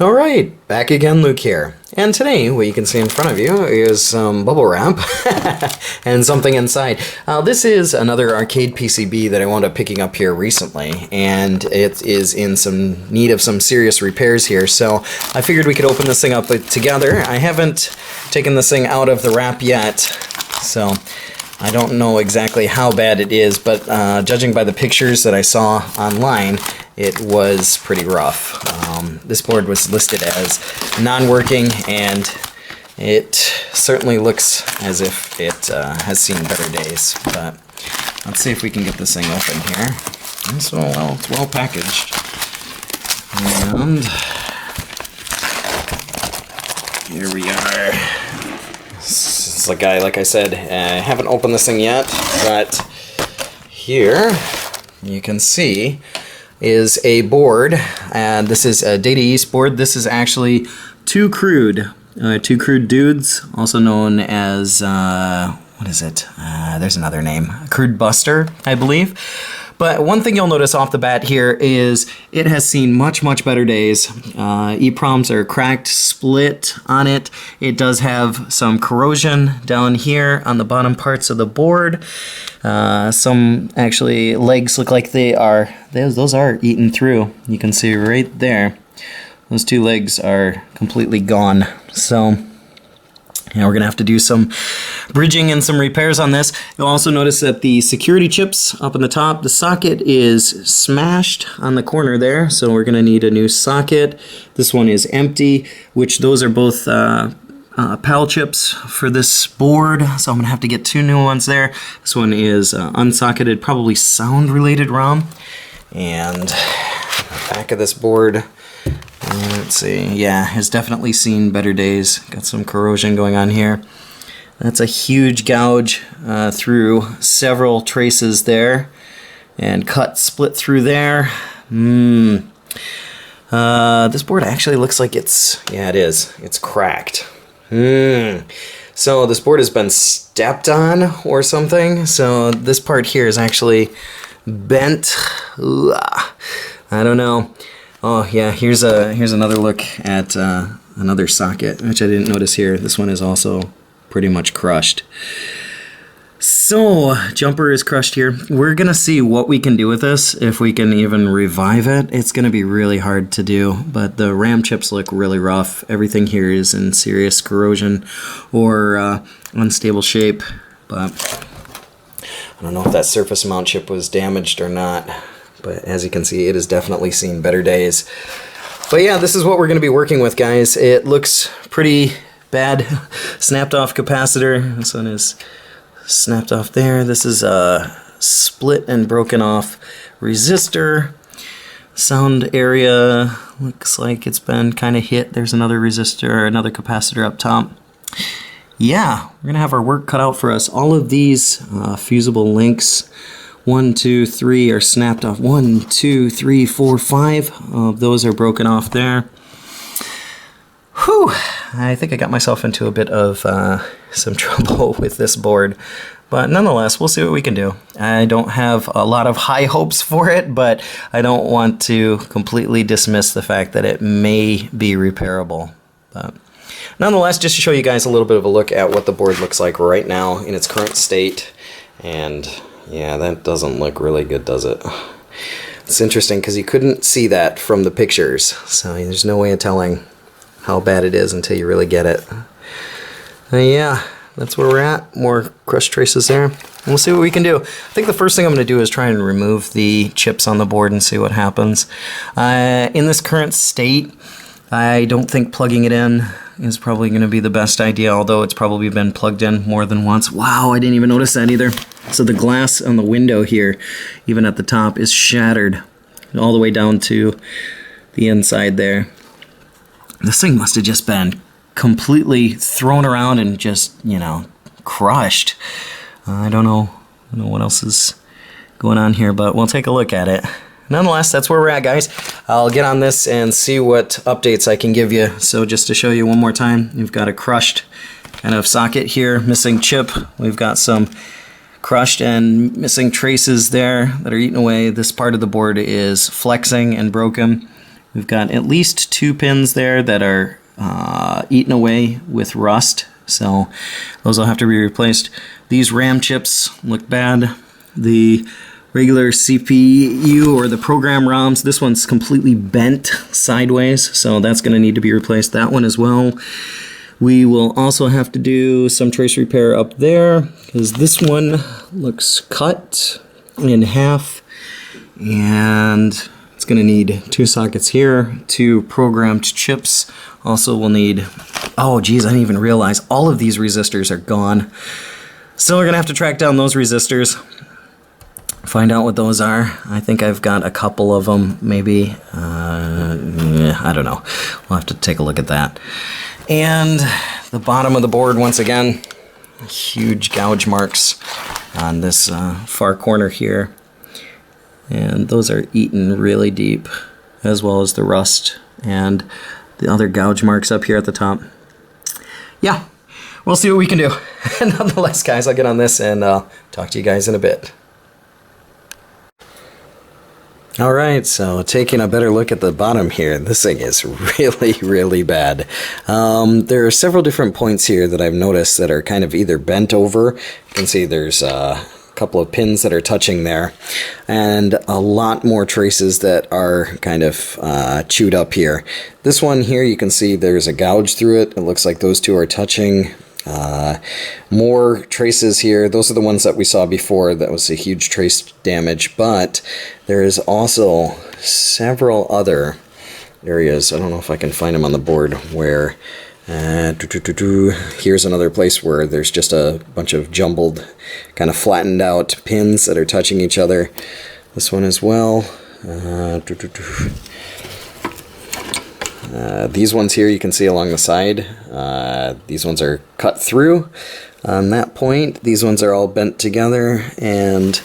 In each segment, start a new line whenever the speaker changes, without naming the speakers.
Alright, back again, Luke here. And today, what you can see in front of you is some bubble wrap and something inside. This is another arcade PCB that I wound up picking up here recently, and it is in some need of some serious repairs here, so I figured we could open this thing up together. I haven't taken this thing out of the wrap yet, so I don't know exactly how bad it is, but judging by the pictures that I saw online, it was pretty rough. This board was listed as non-working, and it certainly looks as if it has seen better days. But let's see if we can get this thing open here. And so, well, it's well packaged. And here we are. It's a guy, like I said, I haven't opened this thing yet, but here you can see is a board, and this is a Data East board. This is actually Two Crude, Two Crude dudes, also known as, what is it? There's another name, Crude Buster, I believe. But one thing you'll notice off the bat here is it has seen much, much better days. EPROMs are cracked, split on it. It does have some corrosion down here on the bottom parts of the board. Some actually legs look like those are eaten through. You can see right there. Those two legs are completely gone. So yeah, we're gonna have to do some bridging and some repairs on this. You'll also notice that the security chips up in the top, the socket is smashed on the corner there, so we're gonna need a new socket. This one is empty, which those are both PAL chips for this board, so I'm gonna have to get two new ones there. This one is unsocketed, probably sound related ROM. And the back of this board, let's see, yeah, has definitely seen better days. Got some corrosion going on here. That's a huge gouge through several traces there, and cut split through there. This board actually looks like it's cracked. So this board has been stepped on or something, so this part here is actually bent. I don't know. Oh yeah, here's another look at another socket, which I didn't notice here. This one is also pretty much crushed. So, jumper is crushed here. We're gonna see what we can do with this, if we can even revive it. It's gonna be really hard to do, but the RAM chips look really rough. Everything here is in serious corrosion or unstable shape, but I don't know if that surface mount chip was damaged or not. But as you can see, it has definitely seen better days. But yeah, this is what we're going to be working with, guys. It looks pretty bad. Snapped off capacitor. This one is snapped off there. This is a split and broken off resistor. Sound area looks like it's been kind of hit. There's another resistor, another capacitor up top. Yeah, we're going to have our work cut out for us. All of these fusible links, 1, 2, 3 are snapped off. 1, 2, 3, 4, 5 of those are broken off there. Whew! I think I got myself into a bit of some trouble with this board. But nonetheless, we'll see what we can do. I don't have a lot of high hopes for it, but I don't want to completely dismiss the fact that it may be repairable. But nonetheless, just to show you guys a little bit of a look at what the board looks like right now in its current state. And yeah, that doesn't look really good, does it? It's interesting because you couldn't see that from the pictures, so there's no way of telling how bad it is until you really get it. Yeah, that's where we're at. More crushed traces there. And we'll see what we can do. I think the first thing I'm going to do is try and remove the chips on the board and see what happens. In this current state, I don't think plugging it in is probably going to be the best idea, although it's probably been plugged in more than once. Wow, I didn't even notice that either. So the glass on the window here, even at the top, is shattered all the way down to the inside there. This thing must have just been completely thrown around and just, you know, crushed. I don't know what else is going on here, but we'll take a look at it. Nonetheless, that's where we're at, guys. I'll get on this and see what updates I can give you. So just to show you one more time, you've got a crushed kind of socket here, missing chip. We've got some crushed and missing traces there that are eaten away. This part of the board is flexing and broken. We've got at least 2 pins there that are eaten away with rust, so those will have to be replaced. These RAM chips look bad. The regular CPU or the program ROMs, this one's completely bent sideways, so that's going to need to be replaced. That one as well. We will also have to do some trace repair up there because this one looks cut in half, and it's going to need 2 sockets here, 2 programmed chips. Also we'll need, oh geez, I didn't even realize all of these resistors are gone. So we're going to have to track down those resistors, find out what those are. I think I've got a couple of them, maybe. I don't know. We'll have to take a look at that. And the bottom of the board, once again, huge gouge marks on this far corner here. And those are eaten really deep, as well as the rust and the other gouge marks up here at the top. Yeah, we'll see what we can do. Nonetheless, guys, I'll get on this and talk to you guys in a bit. Alright, so taking a better look at the bottom here, this thing is really, really bad. There are several different points here that I've noticed that are kind of either bent over. You can see there's a couple of pins that are touching there, and a lot more traces that are kind of chewed up here. This one here, you can see there's a gouge through it. It looks like those two are touching. More traces here. Those are the ones that we saw before. That was a huge trace damage, but there is also several other areas. I don't know if I can find them on the board where here's another place where there's just a bunch of jumbled, kind of flattened out pins that are touching each other. This one as well. These ones here you can see along the side. These ones are cut through on that point. These ones are all bent together and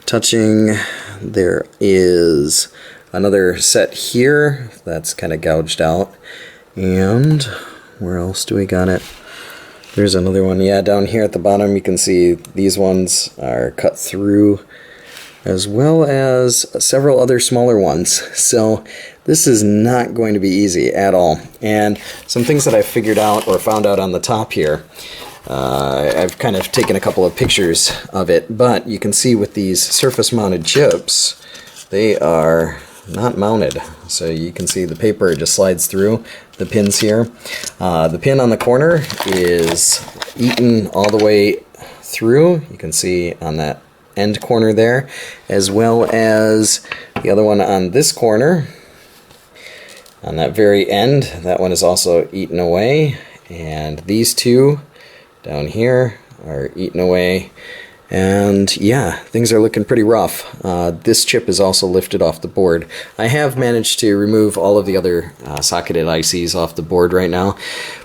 touching. There is another set here that's kind of gouged out. And where else do we got it? There's another one. Yeah, down here at the bottom you can see these ones are cut through, as well as several other smaller ones. So this is not going to be easy at all. And some things that I figured out or found out on the top here, I've kind of taken a couple of pictures of it, but you can see with these surface mounted chips, they are not mounted. So you can see the paper just slides through the pins here. The pin on the corner is eaten all the way through. You can see on that end corner there, as well as the other one on this corner. On that very end, that one is also eaten away, and these two down here are eaten away. And yeah, things are looking pretty rough. This chip is also lifted off the board. I have managed to remove all of the other socketed ICs off the board right now,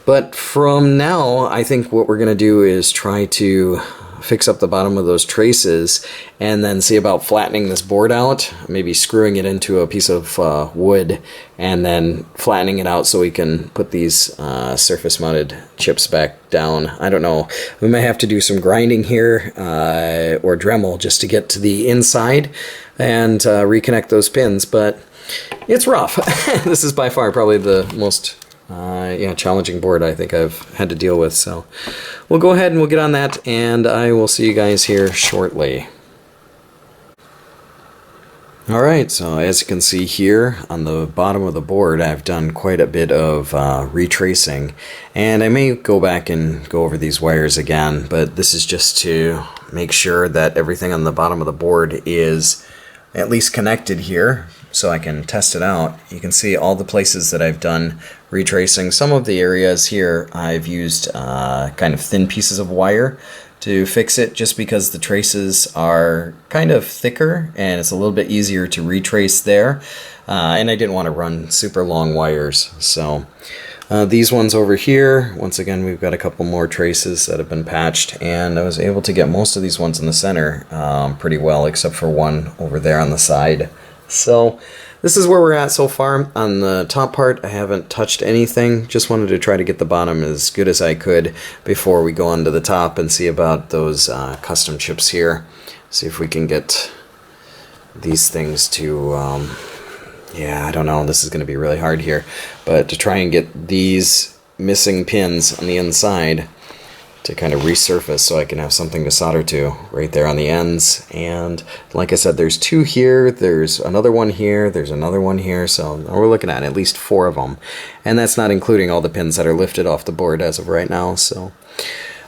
but from now I think what we're going to do is try to fix up the bottom of those traces and then see about flattening this board out, maybe screwing it into a piece of wood and then flattening it out so we can put these surface mounted chips back down. I don't know, we may have to do some grinding here or Dremel just to get to the inside and reconnect those pins, but it's rough. This is by far probably the most challenging board I think I've had to deal with, so we'll go ahead and we'll get on that, and I will see you guys here shortly. Alright, so as you can see here on the bottom of the board, I've done quite a bit of retracing, and I may go back and go over these wires again, but this is just to make sure that everything on the bottom of the board is at least connected here, so I can test it out. You can see all the places that I've done retracing. Some of the areas here I've used kind of thin pieces of wire to fix it, just because the traces are kind of thicker and it's a little bit easier to retrace there, and I didn't want to run super long wires. So these ones over here, once again we've got a couple more traces that have been patched, and I was able to get most of these ones in the center pretty well, except for one over there on the side. So this is where we're at so far. On the top part, I haven't touched anything. Just wanted to try to get the bottom as good as I could before we go on to the top and see about those custom chips here. See if we can get these things to Yeah, I don't know. This is going to be really hard here. But to try and get these missing pins on the inside to kind of resurface so I can have something to solder to right there on the ends. And like I said, there's 2 here, there's another one here, there's another one here, so we're looking at least 4 of them. And that's not including all the pins that are lifted off the board as of right now. So,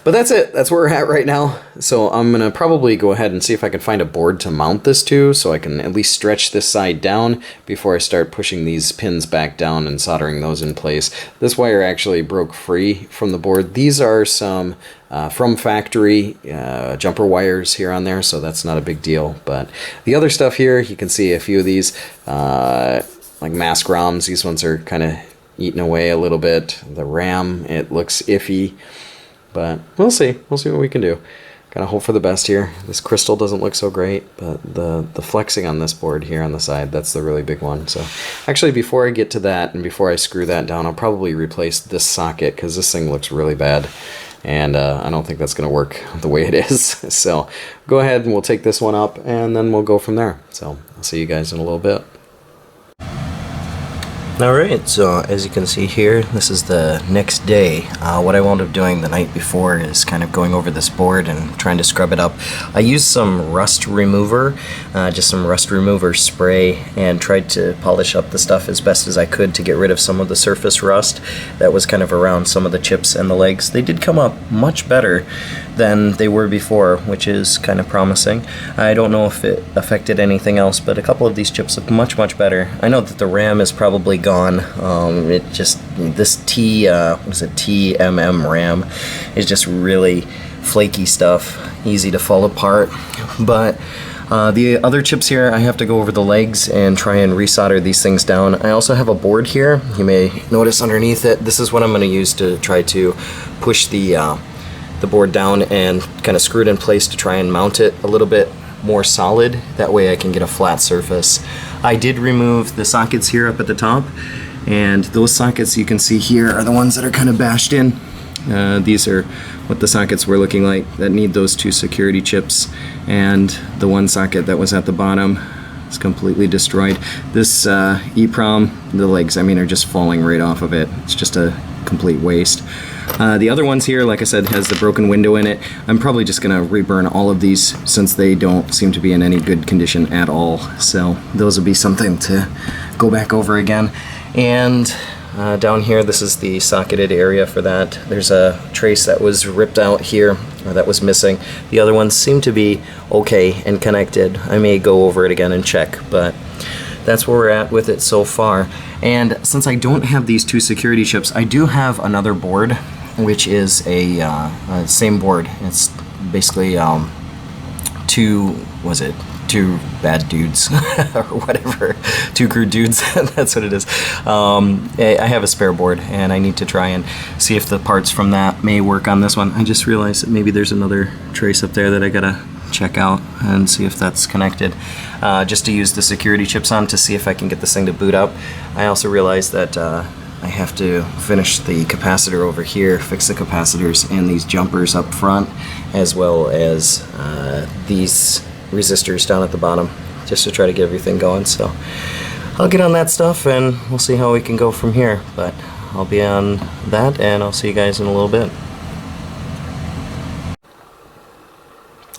but that's it. That's where we're at right now. So I'm going to probably go ahead and see if I can find a board to mount this to so I can at least stretch this side down before I start pushing these pins back down and soldering those in place. This wire actually broke free from the board. These are some from factory jumper wires here on there, so that's not a big deal. But the other stuff here, you can see a few of these like mask ROMs. These ones are kind of eating away a little bit. The RAM, it looks iffy. But we'll see. We'll see what we can do. Gotta hope for the best here. This crystal doesn't look so great, but the flexing on this board here on the side, that's the really big one. So actually, before I get to that and before I screw that down, I'll probably replace this socket because this thing looks really bad. And I don't think that's going to work the way it is. So go ahead and we'll take this one up and then we'll go from there. So I'll see you guys in a little bit.
Alright, so as you can see here, this is the next day. What I wound up doing the night before is kind of going over this board and trying to scrub it up. I used some rust remover, just some rust remover spray, and tried to polish up the stuff as best as I could to get rid of some of the surface rust that was kind of around some of the chips and the legs. They did come up much better than they were before, which is kind of promising. I don't know if it affected anything else, but a couple of these chips look much better. I know that the RAM is probably gone. It just, this TMM RAM is just really flaky stuff, easy to fall apart. But the other chips here, I have to go over the legs and try and resolder these things down. I also have a board here. You may notice underneath it, this is what I'm going to use to try to push the board down and kind of screw it in place to try and mount it a little bit more solid. That way I can get a flat surface. I did remove the sockets here up at the top, and those sockets you can see here are the ones that are kind of bashed in. These are what the sockets were looking like that need those 2 security chips, and the one socket that was at the bottom is completely destroyed. This EEPROM, the legs, I mean, are just falling right off of it. It's just a complete waste. The other ones here, like I said, has the broken window in it. I'm probably just going to reburn all of these since they don't seem to be in any good condition at all. So those will be something to go back over again. And down here, this is the socketed area for that. There's a trace that was ripped out here, or that was missing. The other ones seem to be okay and connected. I may go over it again and check, but that's where we're at with it so far. And since I don't have these 2 security chips, I do have another board, which is a same board. It's basically two bad dudes or whatever, 2 crude dudes. That's what it is. I have a spare board and I need to try and see if the parts from that may work on this one. I just realized that maybe there's another trace up there that I gotta check out and see if that's connected, just to use the security chips on to see if I can get this thing to boot up. I also realized that I have to finish the capacitor over here, fix the capacitors and these jumpers up front, as well as these resistors down at the bottom, just to try to get everything going. So I'll get on that stuff and we'll see how we can go from here. But I'll be on that and I'll see you guys in a little bit.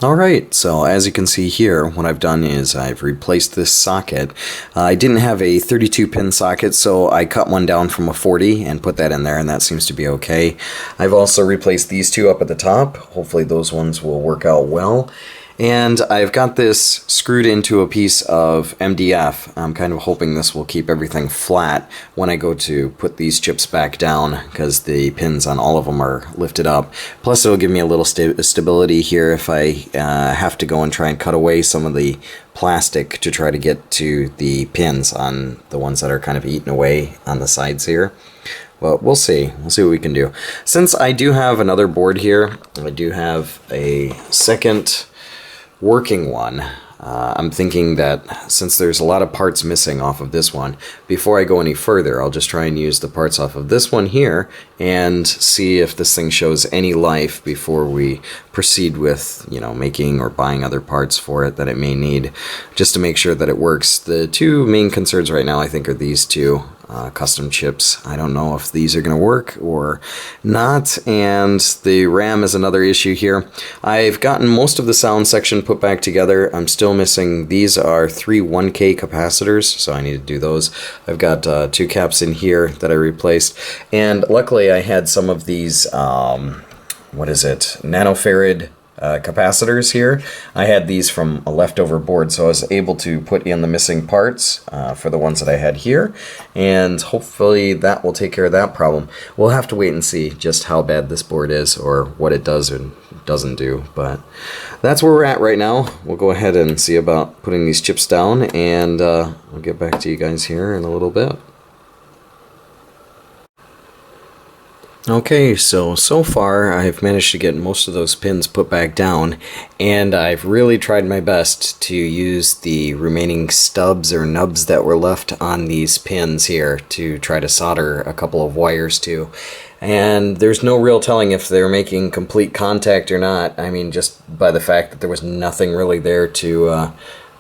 Alright, so as you can see here, what I've done is I've replaced this socket. I didn't have a 32 pin socket, so I cut one down from a 40 and put that in there, and that seems to be okay. I've also replaced these 2 up at the top. Hopefully those ones will work out well. And I've got this screwed into a piece of MDF. I'm kind of hoping this will keep everything flat when I go to put these chips back down, because the pins on all of them are lifted up. Plus it'll give me a little stability here if I have to go and try and cut away some of the plastic to try to get to the pins on the ones that are kind of eaten away on the sides here. But we'll see. We'll see what we can do. Since I do have another board here, I do have a second working one. I'm thinking that since there's a lot of parts missing off of this one, before I go any further, I'll just try and use the parts off of this one here and see if this thing shows any life before we proceed with, you know, making or buying other parts for it that it may need, just to make sure that it works. The two main concerns right now, I think, are these two. Custom chips. I don't know if these are going to work or not, and the RAM is another issue here. I've gotten most of the sound section put back together. I'm still missing, these are 3 1K capacitors, so I need to do those. I've got 2 caps in here that I replaced, and luckily I had some of these, nanofarad capacitors here. I had these from a leftover board, so I was able to put in the missing parts for the ones that I had here, and hopefully that will take care of that problem. We'll have to wait and see just how bad this board is or what it does and doesn't do, but that's where we're at right now. We'll go ahead and see about putting these chips down, and I'll get back to you guys here in a little bit. Okay, so far I've managed to get most of those pins put back down, and I've really tried my best to use the remaining stubs or nubs that were left on these pins here to try to solder a couple of wires to. And there's no real telling if they're making complete contact or not. I mean, just by the fact that there was nothing really there to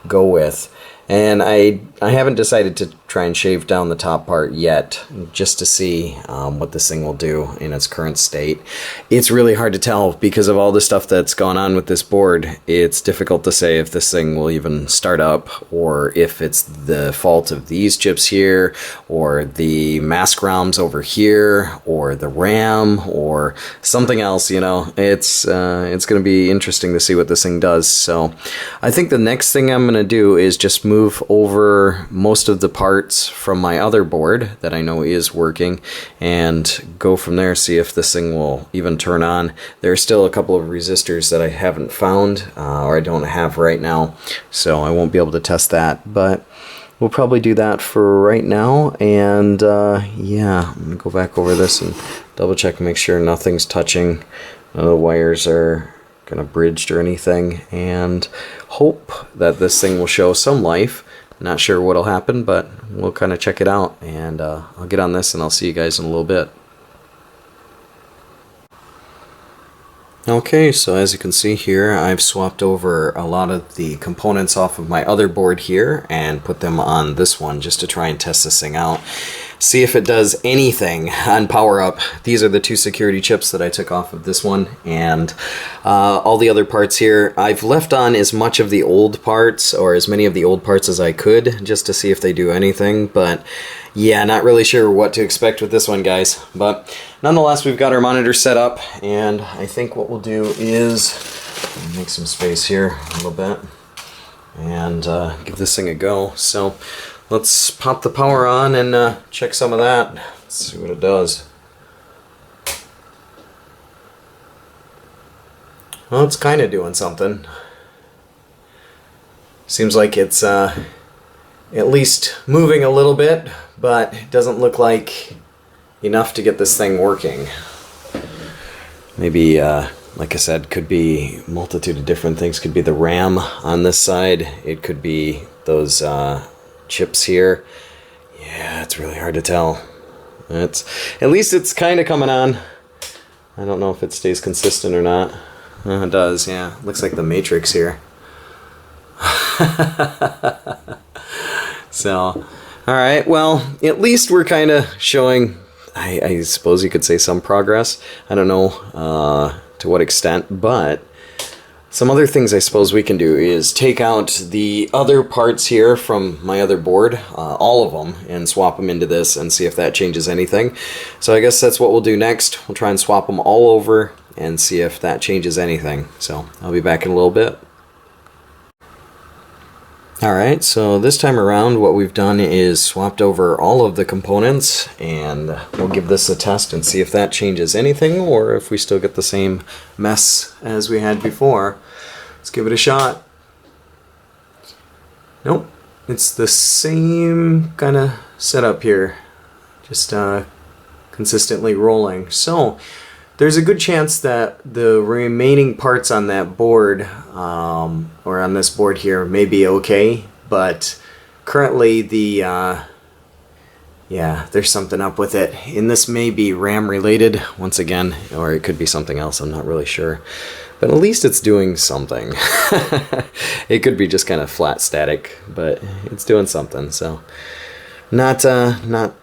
go with. And I haven't decided to try and shave down the top part yet, just to see what this thing will do in its current state. It's really hard to tell because of all the stuff that's gone on with this board. It's difficult to say if this thing will even start up, or if it's the fault of these chips here, or the mask ROMs over here, or the RAM, or something else. You know, it's going to be interesting to see what this thing does. So I think the next thing I'm going to do is just move over most of the parts from my other board that I know is working, and go from there, see if this thing will even turn on. There are still a couple of resistors that I haven't found, or I don't have right now, so I won't be able to test that, but we'll probably do that for right now. And yeah, I'm gonna go back over this and double check and make sure nothing's touching, none of the wires are kind of bridged or anything, and hope that this thing will show some life. Not sure what'll happen, but we'll kind of check it out, and I'll get on this and I'll see you guys in a little bit. Okay, so as you can see here, I've swapped over a lot of the components off of my other board here and put them on this one just to try and test this thing out. See if it does anything on power up. These are the 2 security chips that I took off of this one, and all the other parts here. I've left on as much of the old parts, or as many of the old parts as I could, just to see if they do anything, but yeah, not really sure what to expect with this one, guys. But nonetheless, we've got our monitor set up, and I think what we'll do is make some space here a little bit and give this thing a go. So let's pop the power on and check some of that. Let's see what it does. Well, it's kind of doing something. Seems like it's at least moving a little bit, but it doesn't look like enough to get this thing working. Maybe, like I said, could be a multitude of different things. Could be the RAM on this side. It could be those chips here. Yeah, it's really hard to tell. At least it's kind of coming on. I don't know if it stays consistent or not. It does, yeah. Looks like the Matrix here. So, alright, well, at least we're kind of showing, I suppose you could say, some progress. I don't know to what extent, but some other things I suppose we can do is take out the other parts here from my other board, all of them, and swap them into this and see if that changes anything. So I guess that's what we'll do next. We'll try and swap them all over and see if that changes anything. So I'll be back in a little bit. Alright, so this time around what we've done is swapped over all of the components, and we'll give this a test and see if that changes anything or if we still get the same mess as we had before. Let's give it a shot. Nope, it's the same kind of setup here, just consistently rolling. So there's a good chance that the remaining parts on that board, or on this board here, may be okay, but currently the yeah, there's something up with it, and this may be RAM related once again, or it could be something else. I'm not really sure, but at least it's doing something. It could be just kind of flat static, but it's doing something, so not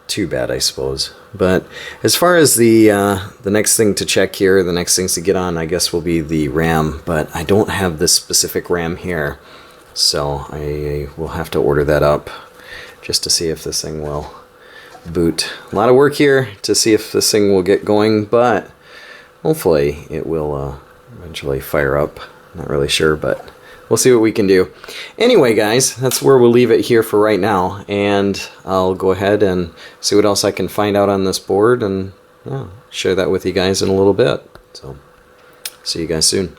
too bad, I suppose. But as far as the next thing to check here, the next things to get on, I guess will be the RAM, but I don't have this specific RAM here, so I will have to order that up just to see if this thing will boot. A lot of work here to see if this thing will get going, but hopefully it will eventually fire up. Not really sure, but we'll see what we can do. Anyway, guys, that's where we'll leave it here for right now, and I'll go ahead and see what else I can find out on this board, and yeah, share that with you guys in a little bit. So, see you guys soon.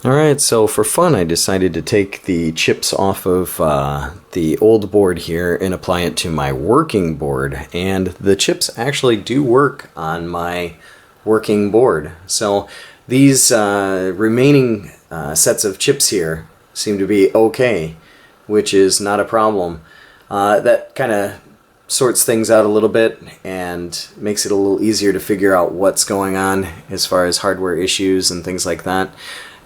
Alright, so for fun I decided to take the chips off of the old board here and apply it to my working board, and the chips actually do work on my working board. So these remaining sets of chips here seem to be okay, which is not a problem. That kind of sorts things out a little bit and makes it a little easier to figure out what's going on as far as hardware issues and things like that.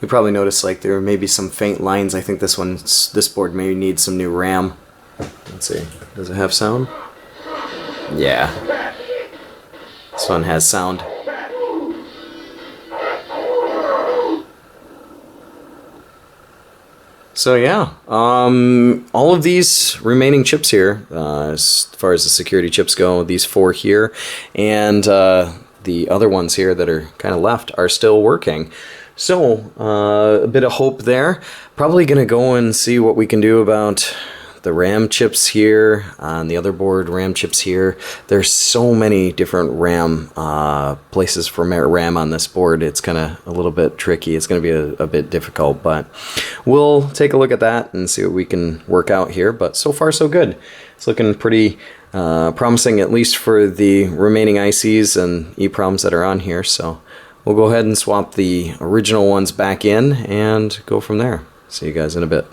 You probably noticed like there may be some faint lines. I think this board may need some new RAM. Let's see, does it have sound? Yeah, this one has sound. So yeah, all of these remaining chips here, as far as the security chips go, these 4 here, and the other ones here that are kind of left are still working. So, a bit of hope there. Probably going to go and see what we can do about the RAM chips here, on the other board, RAM chips here. There's so many different RAM places for RAM on this board. It's kind of a little bit tricky. It's going to be a bit difficult, but we'll take a look at that and see what we can work out here. But so far, so good. It's looking pretty promising, at least for the remaining ICs and EEPROMs that are on here. So we'll go ahead and swap the original ones back in and go from there. See you guys in a bit.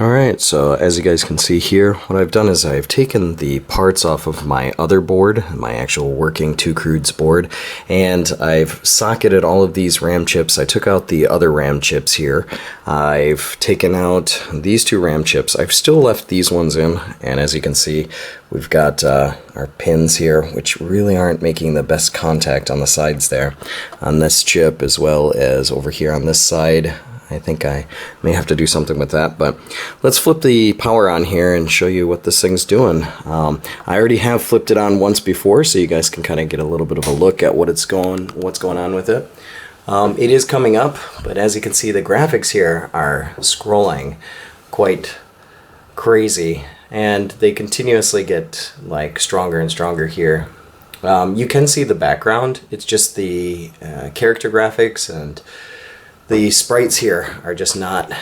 Alright, so as you guys can see here, what I've done is I've taken the parts off of my other board, my actual working Two Crudes board, and I've socketed all of these RAM chips. I took out the other RAM chips here. I've taken out these 2 RAM chips. I've still left these ones in, and as you can see, we've got our pins here, which really aren't making the best contact on the sides there, on this chip as well as over here on this side. I think I may have to do something with that, but let's flip the power on here and show you what this thing's doing. I already have flipped it on once before, so you guys can kind of get a little bit of a look at what's going on with it. It is coming up, but as you can see, the graphics here are scrolling quite crazy, and they continuously get like stronger and stronger here. You can see the background. It's just the character graphics, and the sprites here are just not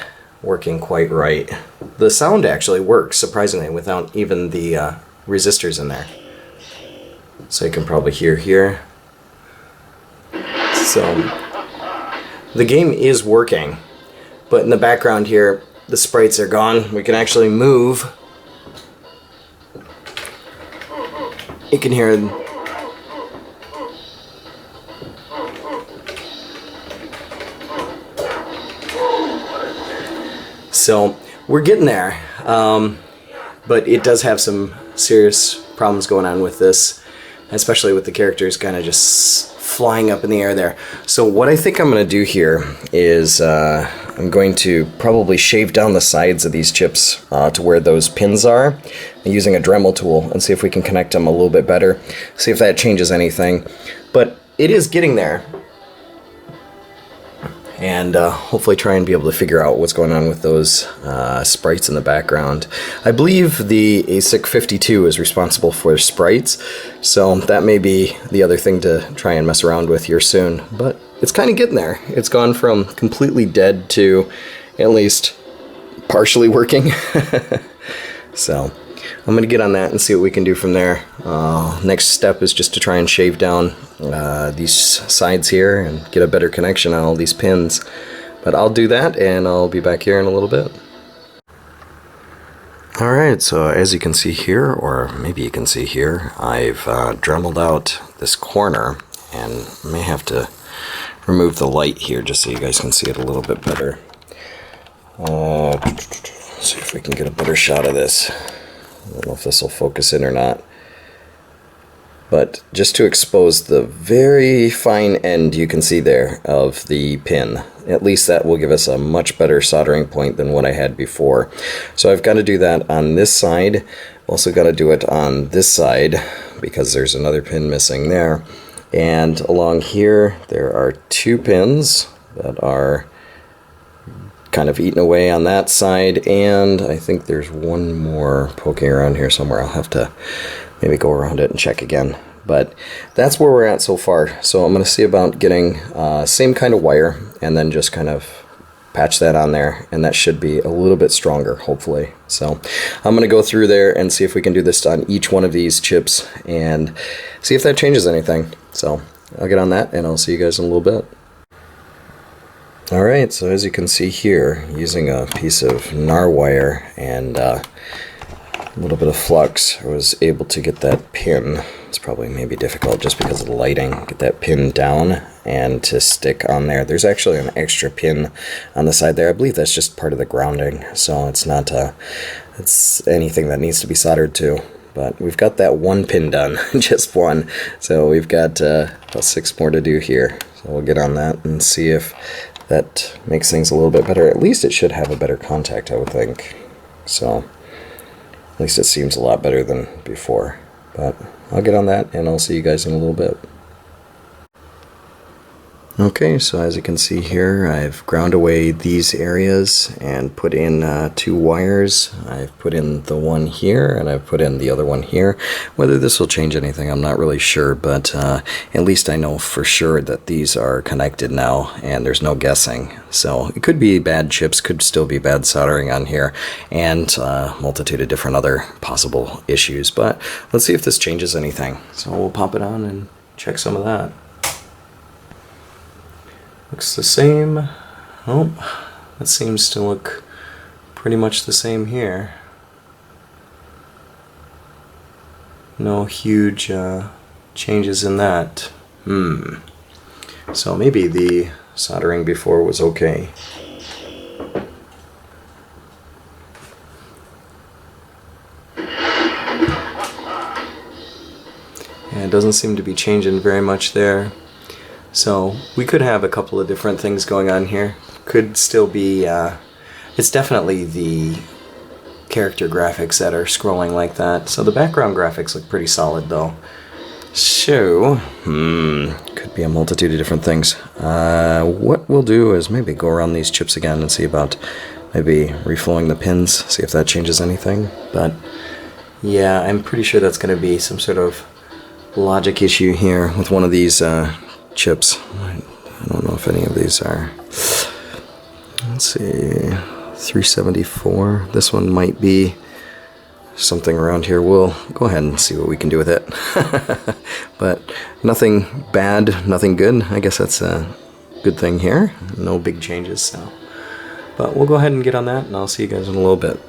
working quite right. The sound actually works, surprisingly, without even the resistors in there. So you can probably hear here. So the game is working, but in the background here, the sprites are gone. We can actually move. You can hear so we're getting there, but it does have some serious problems going on with this, especially with the characters kind of just flying up in the air there. So what I think I'm going to do here is I'm going to probably shave down the sides of these chips to where those pins are, using a Dremel tool, and see if we can connect them a little bit better, see if that changes anything. But it is getting there, and hopefully try and be able to figure out what's going on with those sprites in the background. I believe the ASIC 52 is responsible for sprites, so that may be the other thing to try and mess around with here soon. But it's kind of getting there. It's gone from completely dead to at least partially working. So
I'm going to get on that and see what we can do from there. Next step is just to try and shave down these sides here and get a better connection on all these pins. But I'll do that and I'll be back here in a little bit. Alright, so as you can see here, or maybe you can see here, I've dremeled out this corner, and I may have to remove the light here just so you guys can see it a little bit better. See if we can get a better shot of this. I don't know if this will focus in or not. But just to expose the very fine end you can see there of the pin. At least that will give us a much better soldering point than what I had before. So I've got to do that on this side. Also got to do it on this side because there's another pin missing there. And along here there are 2 pins that are kind of eaten away on that side, and I think there's one more poking around here somewhere. I'll have to maybe go around it and check again. But that's where we're at so far. So I'm going to see about getting same kind of wire and then just kind of patch that on there, and that should be a little bit stronger, hopefully. So I'm going to go through there and see if we can do this on each one of these chips and see if that changes anything. So I'll get on that and I'll see you guys in a little bit. Alright, so as you can see here, using a piece of NAR wire and a little bit of flux, I was able to get that pin. It's probably maybe difficult just because of the lighting. Get that pin down and to stick on there. There's actually an extra pin on the side there. I believe that's just part of the grounding, so it's not it's anything that needs to be soldered to. But we've got that one pin done, just one. So we've got about 6 more to do here. So we'll get on that and see if that makes things a little bit better. At least it should have a better contact, I would think. So at least it seems a lot better than before. But I'll get on that and I'll see you guys in a little bit. Okay, so as you can see here, I've ground away these areas and put in 2 wires. I've put in the one here and I've put in the other one here. Whether this will change anything, I'm not really sure, but at least I know for sure that these are connected now and there's no guessing. So it could be bad chips, could still be bad soldering on here, and a multitude of different other possible issues. But let's see if this changes anything. So we'll pop it on and check some of that. Looks the same. Oh, that seems to look pretty much the same here. No huge changes in that. So maybe the soldering before was okay. Yeah, it doesn't seem to be changing very much there. So we could have a couple of different things going on here. Could still be, it's definitely the character graphics that are scrolling like that. So the background graphics look pretty solid though. So, could be a multitude of different things. What we'll do is maybe go around these chips again and see about maybe reflowing the pins, see if that changes anything. But yeah, I'm pretty sure that's going to be some sort of logic issue here with one of these chips. I don't know if any of these are. Let's see, 374. This one might be something around here. We'll go ahead and see what we can do with it. But nothing bad, nothing good. I guess that's a good thing here. No big changes. So, but we'll go ahead and get on that, and I'll see you guys in a little bit.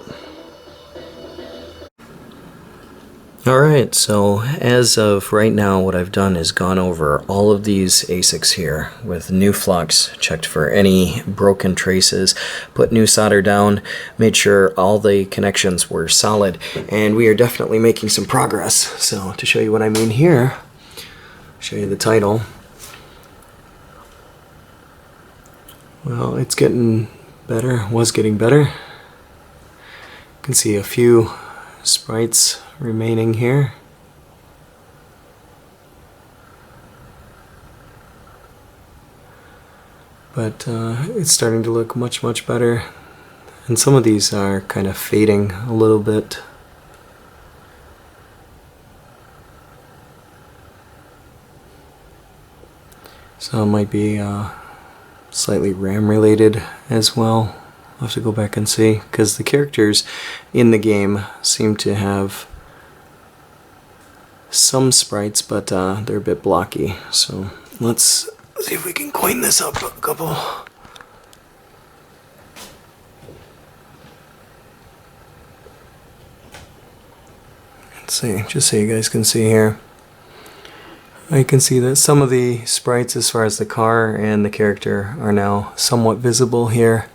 Alright, so as of right now, what I've done is gone over all of these ASICs here with new flux, checked for any broken traces, put new solder down, made sure all the connections were solid, and we are definitely making some progress. So to show you what I mean here, I'll show you the title. Well, it's getting better, was getting better. You can see a few sprites remaining here. But it's starting to look much better, and some of these are kind of fading a little bit. So it might be slightly RAM related as well.
I'll have to go back and see, because the characters in the game seem to have some sprites, but they're a bit blocky. So let's see if we can clean this up a couple. Let's see, just so you guys can see here. I can see that some of the sprites as far as the car and the character are now somewhat visible here.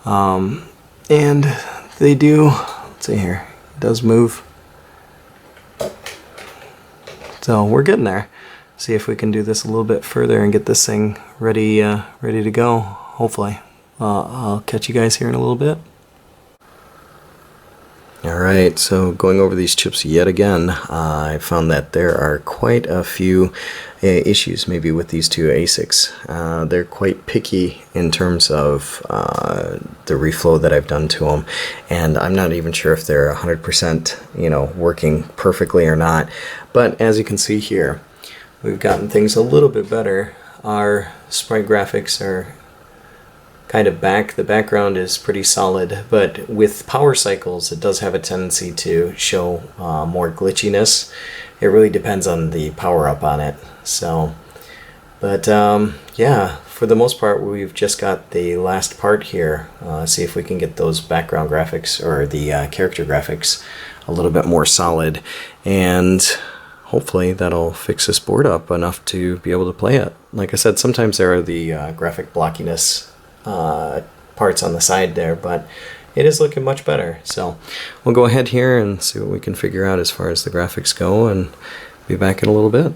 And they do, let's see here, it does move. So we're getting there. See if we can do this a little bit further and get this thing ready to go, hopefully. I'll catch you guys here in a little bit. Alright, so going over these chips yet again, I found that there are quite a few issues maybe with these two ASICs. They're quite picky in terms of the reflow that I've done to them, and I'm not even sure if they're 100% working perfectly or not. But as you can see here, we've gotten things a little bit better. Our sprite graphics are kind of back. The background is pretty solid, but with power cycles it does have a tendency to show more glitchiness. It really depends on the power up on it. So, but yeah, for the most part we've just got the last part here. See if we can get those background graphics or the character graphics a little bit more solid, and hopefully that'll fix this board up enough to be able to play it. Like I said, sometimes there are the graphic blockiness parts on the side there, but it is looking much better. So we'll go ahead here and see what we can figure out as far as the graphics go, and be back in a little bit.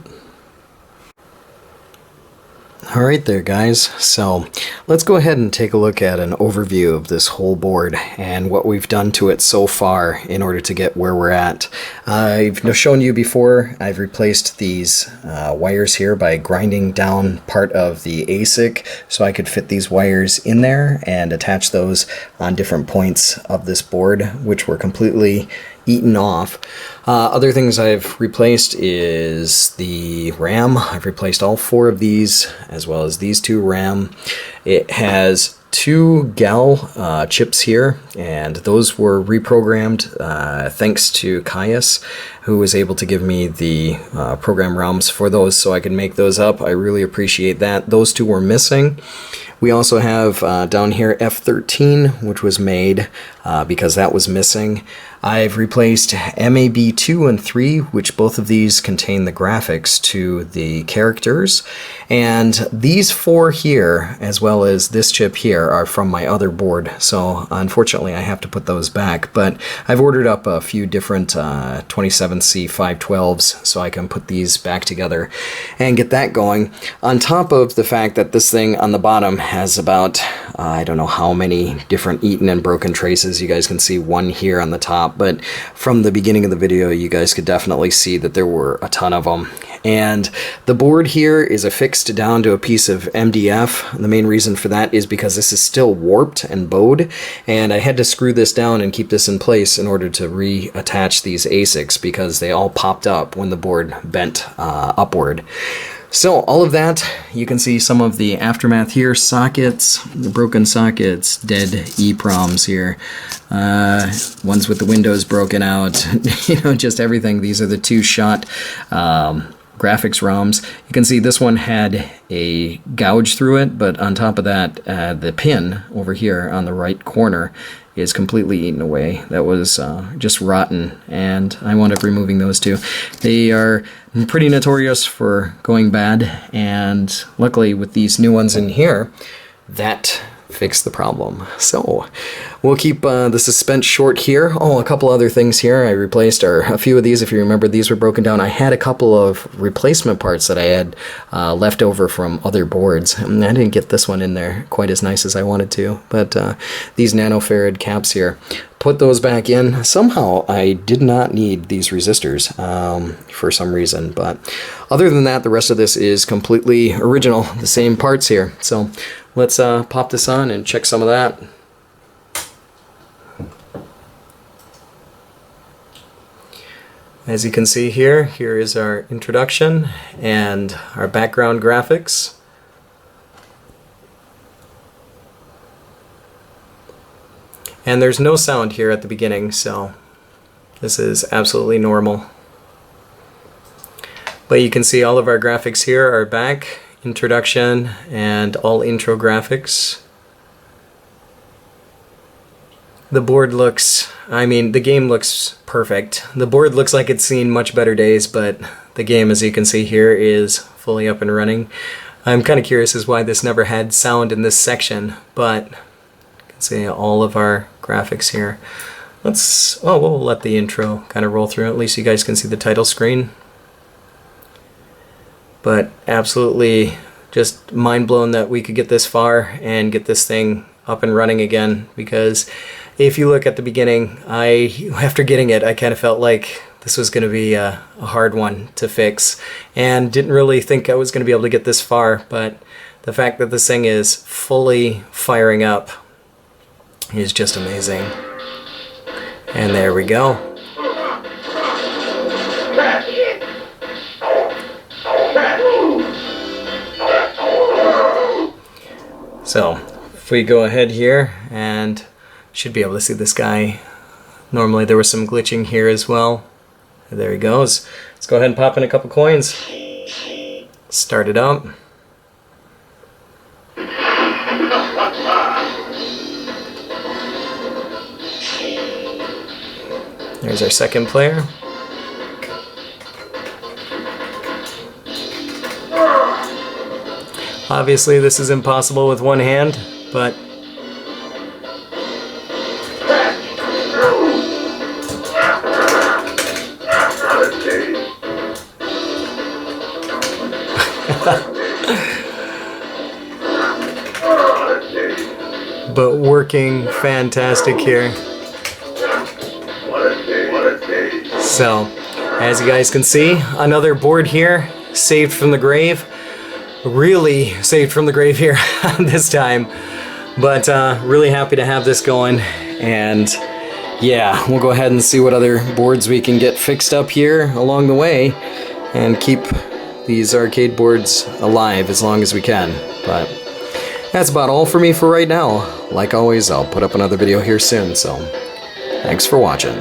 Alright there guys, so let's go ahead and take a look at an overview of this whole board and what we've done to it so far in order to get where we're at. I've shown you before, I've replaced these wires here by grinding down part of the ASIC so I could fit these wires in there and attach those on different points of this board, which were completely eaten off. Other things I've replaced is the RAM. I've replaced all 4 of these, as well as these 2 RAM. It has 2 GAL chips here, and those were reprogrammed thanks to Caius, who was able to give me the program ROMs for those so I could make those up. I really appreciate that. Those 2 were missing. We also have down here F13, which was made because that was missing. I've replaced MAB 2 and 3, which both of these contain the graphics to the characters. And these 4 here, as well as this chip here, are from my other board. So unfortunately I have to put those back. But I've ordered up a few different 27C 512s so I can put these back together and get that going. On top of the fact that this thing on the bottom has about, I don't know how many different eaten and broken traces. You guys can see one here on the top, but from the beginning of the video you guys could definitely see that there were a ton of them. And the board here is affixed down to a piece of MDF. The main reason for that is because this is still warped and bowed, and I had to screw this down and keep this in place in order to reattach these ASICs because they all popped up when the board bent upward. So all of that, you can see some of the aftermath here, sockets, the broken sockets, dead EEPROMs here, ones with the windows broken out, just everything. These are the 2 shot graphics ROMs. You can see this one had a gouge through it, but on top of that, the pin over here on the right corner is completely eaten away. That was just rotten, and I wound up removing those 2. They are pretty notorious for going bad, and luckily with these new ones in here, that fixed the problem. So we'll keep the suspense short here. Oh, a couple other things here I replaced are a few of these. If you remember, these were broken down. I had a couple of replacement parts that I had left over from other boards. I didn't get this one in there quite as nice as I wanted to, but these nanofarad caps here, put those back in. Somehow I did not need these resistors for some reason, but other than that, the rest of this is completely original, the same parts here. So let's pop this on and check some of that. As you can see here, here is our introduction and our background graphics. And there's no sound here at the beginning, so this is absolutely normal. But you can see all of our graphics here are back, introduction, and all intro graphics. The board looks, I mean, the game looks perfect. The board looks like it's seen much better days, but the game, as you can see here, is fully up and running. I'm kind of curious as why this never had sound in this section, but you can see all of our graphics here. We'll let the intro kind of roll through. At least you guys can see the title screen. But absolutely just mind blown that we could get this far and get this thing up and running again, because if you look at the beginning, after getting it, I kind of felt like this was going to be a hard one to fix, and didn't really think I was going to be able to get this far, but the fact that this thing is fully firing up is just amazing. And there we go. So if we go ahead here, and should be able to see this guy. Normally there was some glitching here as well. There he goes. Let's go ahead and pop in a couple coins. Start it up. There's our second player. Obviously this is impossible with one hand, but but working fantastic here. So, as you guys can see, another board here, saved from the grave. Really saved from the grave here this time. But really happy to have this going. And yeah, we'll go ahead and see what other boards we can get fixed up here along the way and keep these arcade boards alive as long as we can. But that's about all for me for right now. Like always, I'll put up another video here soon, so thanks for watching.